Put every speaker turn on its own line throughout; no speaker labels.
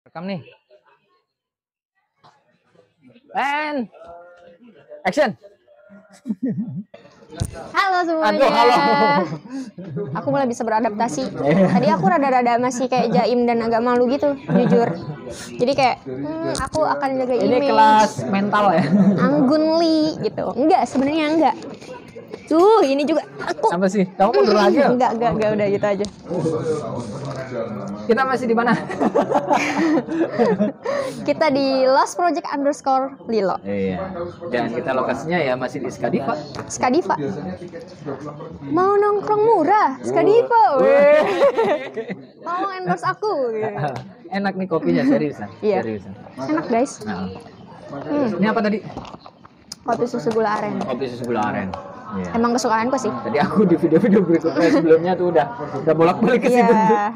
Rekam nih. And action.
Halo semuanya.
Aduh, halo.
Aku mulai bisa beradaptasi. Tadi aku rada-rada masih kayak jaim dan agak malu gitu, jujur. Jadi kayak aku akan jaga
Ini
image.
kelas mental ya.
Anggunli gitu. Enggak, sebenarnya enggak. Tuh, ini juga aku.
Apa sih? Kamu mundur lagi ya?
Enggak, udah gitu aja.
Kita masih di mana?
Kita di _Lilo.
Iya. Dan kita lokasinya ya masih di Skadiva.
Skadiva. Mau nongkrong murah, Skadiva. Weh. Mau endorse aku.
Enak nih kopinya, seriusan.
Iya.
Seriusan.
Enak, guys.
Nah. Ini apa tadi?
Kopi susu gula aren.
Kopi susu gula aren. Iya.
Emang kesukaanku sih.
Tadi aku di video-video berikutnya sebelumnya tuh udah bolak-balik ke situ.
Iya.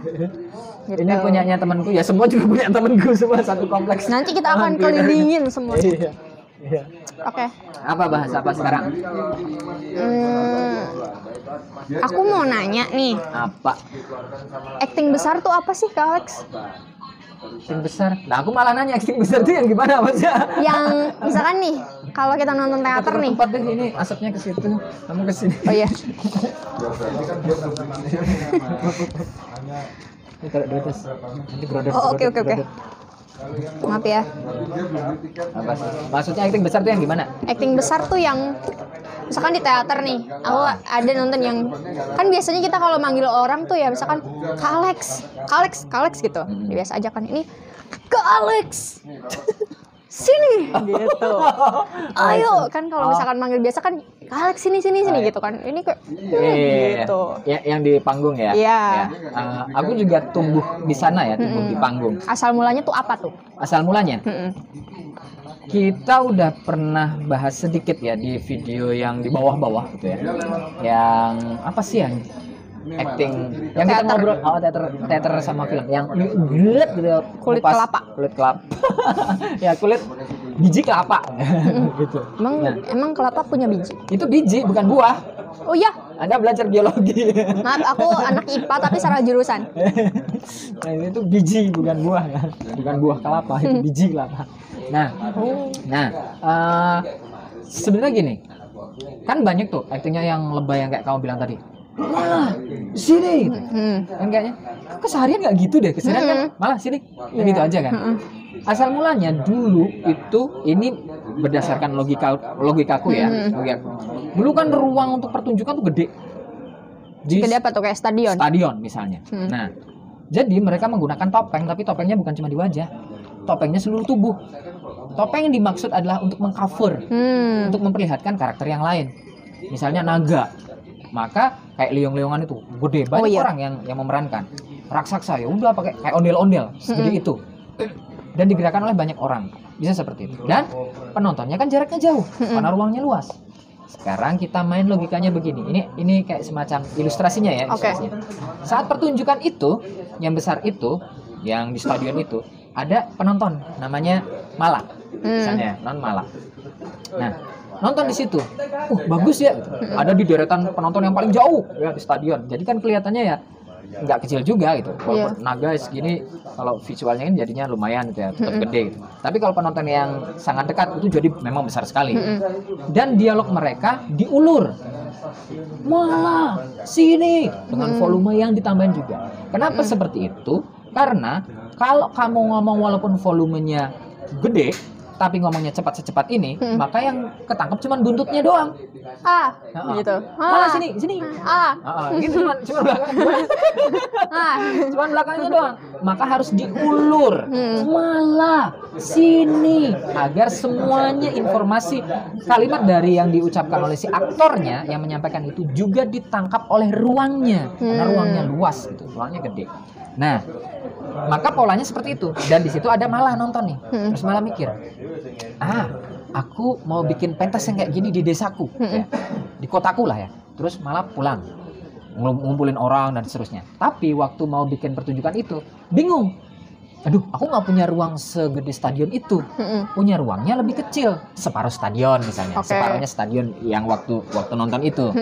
Gitu.
Ini punyanya temanku ya, semua juga punya temanku, semua satu kompleks.
Nanti kita akan kelilingin semua.
Iya. Iya.
Oke.
Apa bahas apa sekarang?
Aku mau nanya nih,
Apa?
acting besar tuh apa sih, Kak Alex?
Acting besar. Nah, aku malah nanya acting besar tuh yang gimana maksudnya?
Yang misalkan nih, kalau kita nonton teater nih.
Tempat deh ini, asapnya ke situ, kamu ke sini.
Oh iya.
Ini taruh di atas. Nanti brodot.
Oh, oke. Maaf ya.
Apa sih? Maksudnya acting besar tuh yang gimana?
Acting besar tuh yang misalkan di teater nih, aku ada nonton yang kan biasanya kita kalau manggil orang tuh ya misalkan Kak Alex gitu. Biasa aja kan ini Kak Alex. Sini gitu. Ayo kan kalau misalkan manggil biasa kan Kak Alex sini gitu kan. Ini kayak gitu.
Ya, yang di panggung ya.
Iya.
Ya. Aku juga tumbuh di sana ya, tumbuh di panggung.
Asal mulanya tuh apa tuh?
Asal mulanya. Kita udah pernah bahas sedikit ya di video yang di bawah-bawah gitu ya. Yang apa sih yang acting yang kita ngobrol teater sama film yang gelet gitu
Kulit kelapa
ya kulit biji kelapa gitu.
Emang kelapa punya biji?
Itu biji bukan buah.
Oh iya.
Anda belajar biologi.
Maaf, aku anak IPA tapi salah jurusan.
Nah, itu biji bukan buah kan? Bukan buah kelapa, itu biji kelapa. Nah, sebenarnya gini, kan banyak tuh aktingnya yang lebay yang kayak kamu bilang tadi. Malah sini gitu. Kan kayaknya keseharian nggak gitu deh, keseharian kan malah sini gitu aja kan. Asal mulanya dulu itu ini berdasarkan logikaku ya. Dulu kan ruang untuk pertunjukan tuh gede.
Gede apa tuh, kayak stadion
misalnya. Nah, jadi mereka menggunakan topeng, tapi topengnya bukan cuma di wajah, topengnya seluruh tubuh. Topeng yang dimaksud adalah untuk mengcover, untuk memperlihatkan karakter yang lain. Misalnya naga, maka kayak leong-leongan itu gede, banyak orang yang memerankan. Raksasa ya udah pakai kayak ondel-ondel segede itu, dan digerakkan oleh banyak orang, bisa seperti itu. Dan penontonnya kan jaraknya jauh karena ruangnya luas. Sekarang kita main logikanya begini, ini kayak semacam ilustrasinya ya. Saat pertunjukan itu yang besar itu, yang di stadion itu, ada penonton namanya Mala, misalnya non Mala. Nah, nonton di situ, bagus ya, ada di deretan penonton yang paling jauh ya di stadion. Jadi kan kelihatannya ya nggak kecil juga gitu. Walaupun naga segini, kalau visualnya ini jadinya lumayan gitu ya, tetap gede gitu. Tapi kalau penonton yang sangat dekat itu jadi memang besar sekali. Dan dialog mereka diulur. Malah sini dengan volume yang ditambahin juga. Kenapa seperti itu? Karena kalau kamu ngomong walaupun volumenya gede, tapi ngomongnya secepat ini, maka yang ketangkep cuma buntutnya doang.
Gitu.
Malah sini. Gitu cuma belakangnya. Cuma belakangnya doang. Maka harus diulur. Malah sini, agar semuanya informasi kalimat dari yang diucapkan oleh si aktornya yang menyampaikan itu juga ditangkap oleh ruangnya. Karena ruangnya luas gitu, ruangnya gede. Nah, maka polanya seperti itu. Dan di situ ada Malah nonton nih. Terus Malah mikir, aku mau bikin pentas yang kayak gini di desaku, ya. Di kotaku lah ya. Terus Malah pulang, ngumpulin orang dan seterusnya. Tapi waktu mau bikin pertunjukan itu, bingung. Aduh, aku nggak punya ruang segede stadion itu. Punya ruangnya lebih kecil, separuh stadion misalnya. Separuhnya stadion yang waktu nonton itu.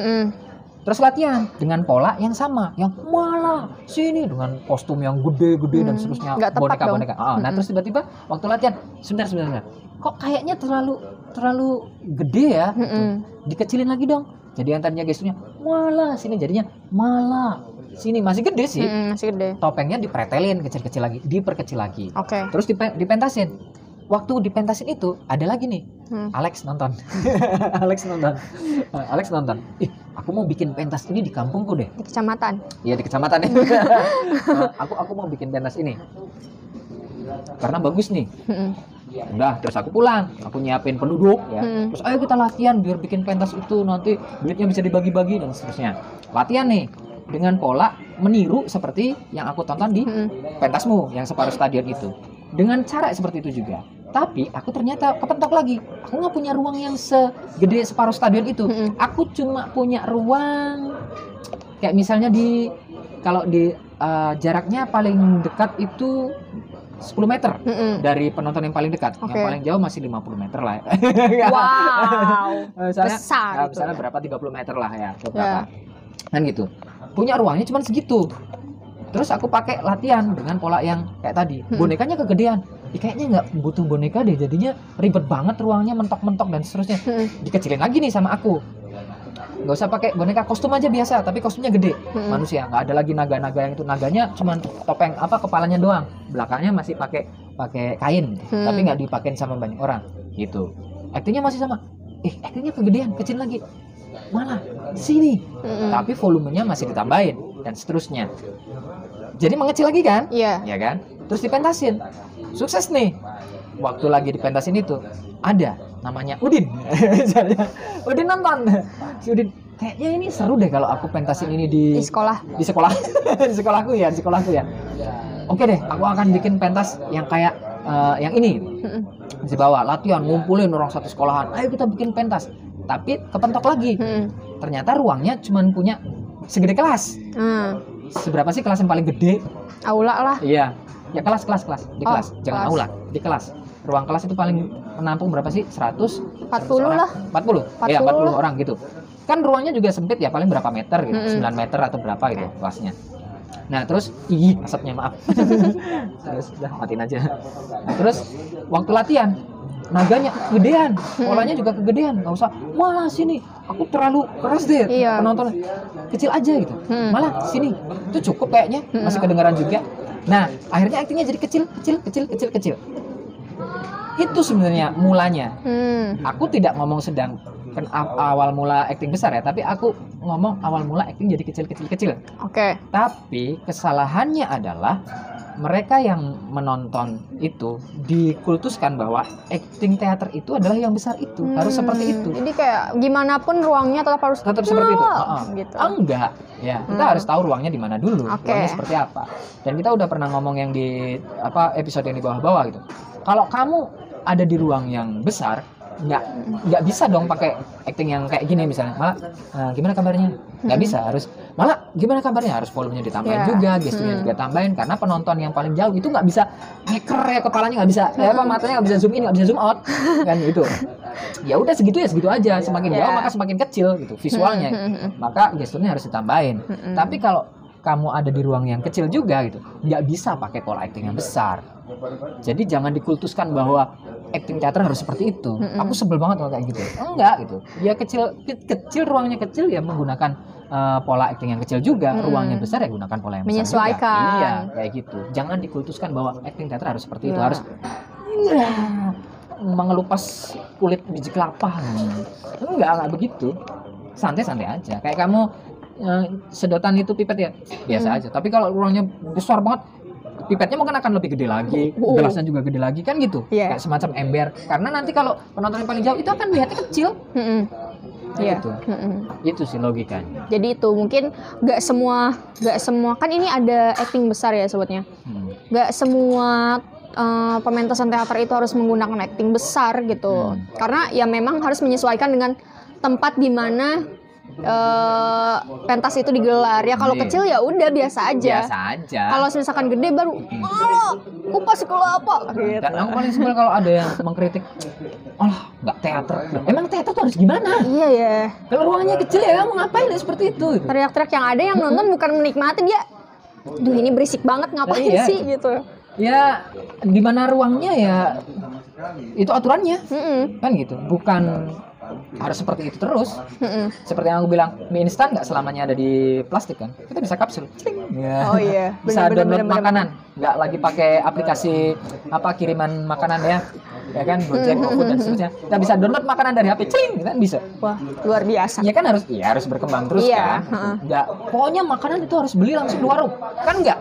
Terus latihan dengan pola yang sama, yang Malah malah sini dengan kostum yang gede-gede dan seterusnya,
nggak tepat
boneka-boneka. Nah terus tiba-tiba waktu latihan, sebentar, kok kayaknya terlalu gede ya, gitu. Dikecilin lagi dong. Jadi yang tadinya gesturnya malah sini, jadinya malah sini, masih gede sih.
Masih gede.
Topengnya dipretelin kecil-kecil lagi, diperkecil lagi.
Oke.
Terus dipentasin. Waktu dipentasin itu ada lagi nih, Alex nonton. Alex nonton. Aku mau bikin pentas ini di kampungku deh.
Di kecamatan.
Iya di kecamatan ya. Aku mau bikin pentas ini karena bagus nih. Udah, terus aku pulang, aku nyiapin penduduk ya. Terus ayo kita latihan biar bikin pentas itu, nanti duitnya bisa dibagi-bagi dan seterusnya. Latihan nih dengan pola meniru seperti yang aku tonton di pentasmu yang separuh stadion itu. Dengan cara seperti itu juga. Tapi aku ternyata kepentok lagi. Aku nggak punya ruang yang segede separuh stadion itu. Aku cuma punya ruang kayak misalnya kalau di jaraknya paling dekat itu 10 meter dari penonton yang paling dekat. Yang paling jauh masih 50 meter lah.
Wow.
Besar. Misalnya berapa 30 meter lah ya. Berapa. Kan gitu. Punya ruangnya cuma segitu. Terus aku pakai latihan dengan pola yang kayak tadi. Bonekanya kegedean. Kayaknya nggak butuh boneka deh, jadinya ribet banget ruangnya, mentok-mentok dan seterusnya. Dikecilin lagi nih sama aku. Nggak usah pakai boneka, kostum aja biasa, tapi kostumnya gede. Manusia, nggak ada lagi naga-naga yang itu. Naganya cuma topeng kepalanya doang. Belakangnya masih pakai kain, tapi nggak dipakein sama banyak orang. Gitu. Aktingnya masih sama. Aktingnya kegedean, kecil lagi. Malah sini. Tapi volumenya masih ditambahin dan seterusnya. Jadi mengecil lagi kan?
Iya.
Ya kan? Terus dipentasin. Sukses nih. Waktu lagi dipentasin itu ada namanya Udin. Udin nonton. Si Udin, kayaknya ini seru deh kalau aku pentasin ini di
sekolah.
Di sekolahku ya. Oke deh, aku akan bikin pentas yang kayak yang ini. Di bawah latihan ngumpulin orang satu sekolahan. Ayo kita bikin pentas. Tapi kepentok lagi. Ternyata ruangnya cuman punya segede kelas. Seberapa sih kelas yang paling gede?
Aula lah.
Iya. Ya kelas di kelas. Jangan
kelas.
aula, di kelas. Ruang kelas itu paling menampung berapa sih? 140
lah.
40. Iya, 40 orang gitu. Kan ruangnya juga sempit ya, paling berapa meter gitu. 9 meter atau berapa gitu kelasnya. Nah, terus asapnya maaf. Terus udah matiin aja. Nah, terus waktu latihan naganya kegedean, polanya juga kegedean, nggak usah malah sini, aku terlalu keras deh, penonton kecil aja gitu, malah sini, itu cukup kayaknya, masih kedengaran juga. Nah akhirnya aktingnya jadi kecil. Itu sebenarnya mulanya. Aku tidak ngomong sedang awal mula akting besar ya, tapi aku ngomong awal mula akting jadi kecil.
Oke.
Tapi kesalahannya adalah mereka yang menonton itu dikultuskan bahwa akting teater itu adalah yang besar itu, harus seperti itu.
Jadi kayak gimana pun ruangnya harus
seperti itu.
Gitu.
Enggak, ya kita harus tahu ruangnya di mana dulu, ruangnya seperti apa. Dan kita udah pernah ngomong yang di episode yang di bawah-bawah gitu. Kalau kamu ada di ruang yang besar, nggak bisa dong pakai acting yang kayak gini misalnya, malah gimana kabarnya, nggak bisa, harus malah gimana kabarnya, harus volumenya ditambahin juga, gesturnya juga tambahin, karena penonton yang paling jauh itu nggak bisa ngeker ya, kepalanya nggak bisa matanya nggak bisa zoom in, nggak bisa zoom out kan gitu. Ya udah segitu aja, semakin jauh maka semakin kecil gitu visualnya, maka gesturnya harus ditambahin. Tapi kalau kamu ada di ruang yang kecil juga gitu, nggak bisa pakai pola acting yang besar. Jadi jangan dikultuskan bahwa acting teater harus seperti itu. Aku sebel banget kalau kayak gitu. Enggak gitu. Ya kecil ruangnya kecil ya menggunakan pola acting yang kecil juga. Ruangnya besar ya gunakan pola yang besar
menyesuaikan
juga. Iya, kayak gitu. Jangan dikultuskan bahwa acting teater harus seperti itu, harus mengelupas kulit biji kelapa. Enggak begitu. Santai-santai aja. Kayak kamu sedotan itu pipet ya biasa aja. Tapi kalau ruangnya besar banget, pipetnya mungkin akan lebih gede lagi, gelasnya juga gede lagi kan gitu, kayak semacam ember. Karena nanti kalau penonton yang paling jauh itu akan lihatnya kecil. Gitu. Itu sih logikanya.
Jadi itu mungkin nggak semua kan ini ada acting besar ya sebutnya. Nggak semua pementasan teater itu harus menggunakan acting besar gitu. Karena ya memang harus menyesuaikan dengan tempat di mana pentas itu digelar. Ya kalau kecil ya udah biasa aja. Kalau misalkan gede baru kupas kelapa gitu.
Dan aku paling sebel kalau ada yang mengkritik, nggak teater. Emang teater tuh harus gimana?
Iya ya.
Kalau ruangnya kecil ya kamu ngapain seperti itu?
Teriak-teriak, yang ada yang nonton bukan menikmati, dia Duh ini berisik banget ngapain
Iya.
sih gitu.
Ya di mana ruangnya ya itu aturannya
Mm-mm.
kan gitu, bukan harus seperti itu terus.
Mm-mm.
Seperti yang aku bilang, mie instan nggak selamanya ada di plastik kan, kita bisa kapsul. Cling. Ya.
Oh iya,
Bisa
bener,
download
bener.
makanan, nggak lagi pakai aplikasi apa kiriman makanan ya kan, Gojek, GoFood dan seterusnya. Kita bisa download makanan dari HP, cling, kan bisa.
Wah luar biasa.
Ya kan harus berkembang terus
Iya,
kan. Nggak, pokoknya makanan itu harus beli langsung di warung, kan nggak?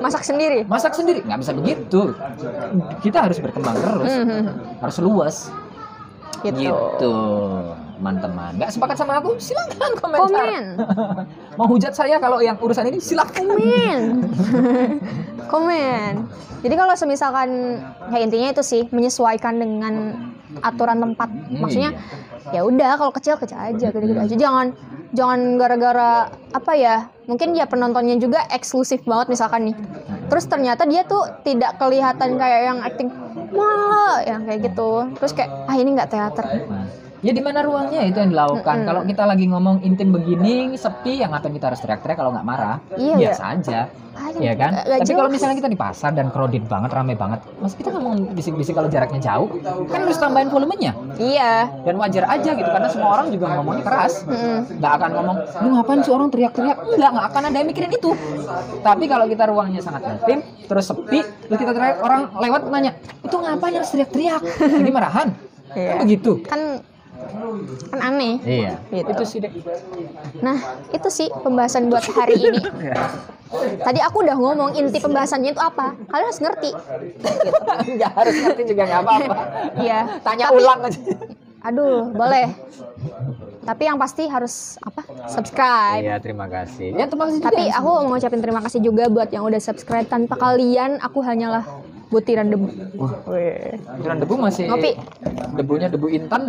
Masak sendiri.
Masak sendiri, nggak bisa begitu. Kita harus berkembang terus, harus luas. Gitu, teman-teman. Nggak sepakat sama aku? Silakan komentar.
Komen.
Mau hujat saya kalau yang urusan ini silakan.
Komen. Jadi kalau semisalkan ya intinya itu sih menyesuaikan dengan aturan tempat. Maksudnya ya udah kalau kecil aja, gede-gede aja. Jangan gara-gara apa ya? Mungkin ya penontonnya juga eksklusif banget misalkan nih. Terus ternyata dia tuh tidak kelihatan kayak yang acting wah yang kayak gitu. Terus kayak ini nggak teater.
Ya di mana ruangnya itu yang dilakukan. Kalau kita lagi ngomong intim begini, sepi, yang ngapain kita harus teriak-teriak kalau nggak marah?
Iya,
Biasa aja. Ya kan?
Gak
Tapi kalau
jelas.
misalnya kita di pasar dan crowded banget, rame banget, mas kita ngomong bisik-bisik kalau jaraknya jauh, kan harus tambahin volumenya.
Iya.
Dan wajar aja gitu, karena semua orang juga ngomongnya keras. Nggak akan ngomong, lu ngapain sih orang teriak-teriak? Nggak akan ada yang mikirin itu. Tapi kalau kita ruangnya sangat intim, terus sepi, terus kita teriak, orang lewat nanya, itu ngapain harus teriak-teriak? Jadi marahan?
Iya.
Begitu.
Kan aneh.
Iya,
Gitu.
itu sih deh.
Nah, itu sih pembahasan buat hari ini. Tadi aku udah ngomong inti pembahasannya itu apa. Kalian harus ngerti.
Nggak harus ngerti juga nggak apa-apa.
Iya.
Tanya
Tapi-
ulang aja.
Aduh, boleh. Tapi yang pasti harus subscribe.
Iya, terima kasih. Ya, terima kasih juga.
Tapi aku mau ngucapin terima kasih juga buat yang udah subscribe. Tanpa kalian, aku hanyalah butiran debu.
Butiran debu masih.
Ngopi.
Debunya debu intan.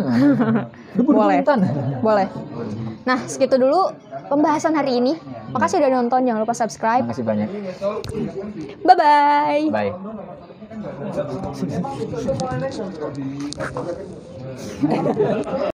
Debu
Boleh.
intan.
Boleh. Nah, segitu dulu pembahasan hari ini. Makasih udah nonton. Jangan lupa subscribe.
Terima kasih banyak.
Bye-bye.
Bye.